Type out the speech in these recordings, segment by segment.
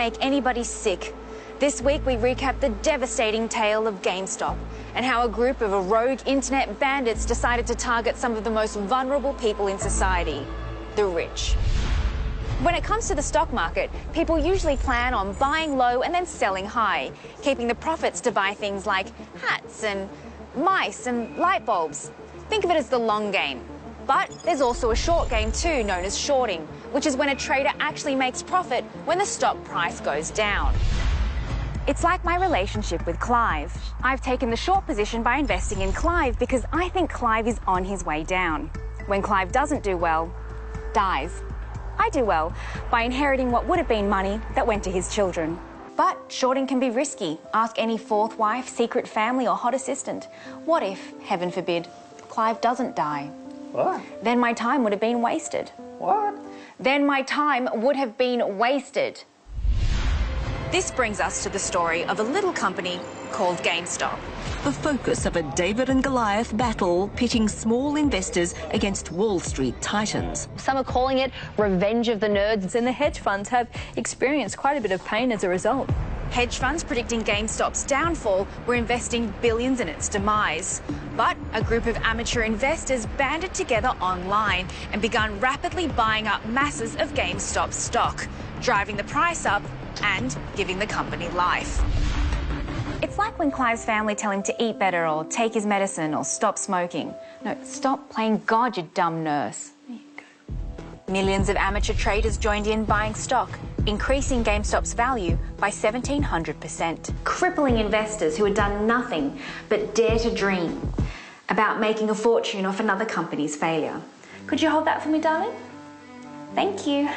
Make anybody sick. This week we recap the devastating tale of GameStop and how a group of rogue internet bandits decided to target some of the most vulnerable people in society, the rich. When it comes to the stock market, people usually plan on buying low and then selling high, keeping the profits to buy things like hats and mice and light bulbs. Think of it as the long game. But there's also a short game too, known as shorting, which is when a trader actually makes profit when the stock price goes down. It's like my relationship with Clive. I've taken the short position by investing in Clive because I think Clive is on his way down. When Clive doesn't do well, dies. I do well by inheriting what would have been money that went to his children. But shorting can be risky. Ask any fourth wife, secret family or hot assistant. What if, heaven forbid, Clive doesn't die? What? Then my time would have been wasted. What? Then my time would have been wasted. This brings us to the story of a little company called GameStop. The focus of a David and Goliath battle pitting small investors against Wall Street titans. Some are calling it revenge of the nerds, and the hedge funds have experienced quite a bit of pain as a result. Hedge funds predicting GameStop's downfall were investing billions in its demise. But a group of amateur investors banded together online and began rapidly buying up masses of GameStop stock, driving the price up and giving the company life. It's like when Clive's family tell him to eat better or take his medicine or stop smoking. No, stop playing God, you dumb nurse. There you go. Millions of amateur traders joined in buying stock, increasing GameStop's value by 1,700%. Crippling investors who had done nothing but dare to dream about making a fortune off another company's failure. Could you hold that for me, darling? Thank you.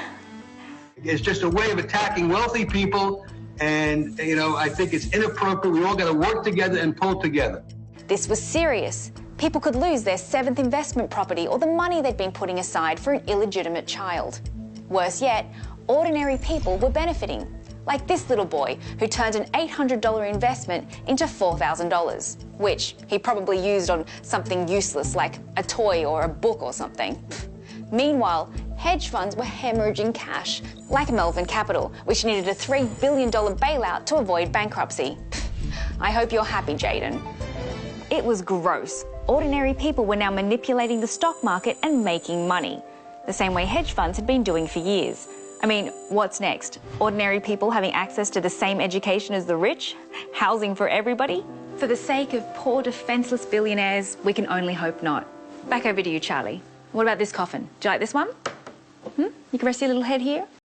It's just a way of attacking wealthy people, and, you know, I think it's inappropriate. We all got to work together and pull together. This was serious. People could lose their 7th investment property or the money they'd been putting aside for an illegitimate child. Worse yet, ordinary people were benefiting, like this little boy who turned an $800 investment into $4,000, which he probably used on something useless like a toy or a book or something. Meanwhile, hedge funds were hemorrhaging cash, like Melvin Capital, which needed a $3 billion bailout to avoid bankruptcy. I hope you're happy, Jaden. It was gross. Ordinary people were now manipulating the stock market and making money, the same way hedge funds had been doing for years. I mean, what's next? Ordinary people having access to the same education as the rich? Housing for everybody? For the sake of poor defenseless billionaires, we can only hope not. Back over to you, Charlie. What about this coffin? Do you like this one? You can rest your little head here.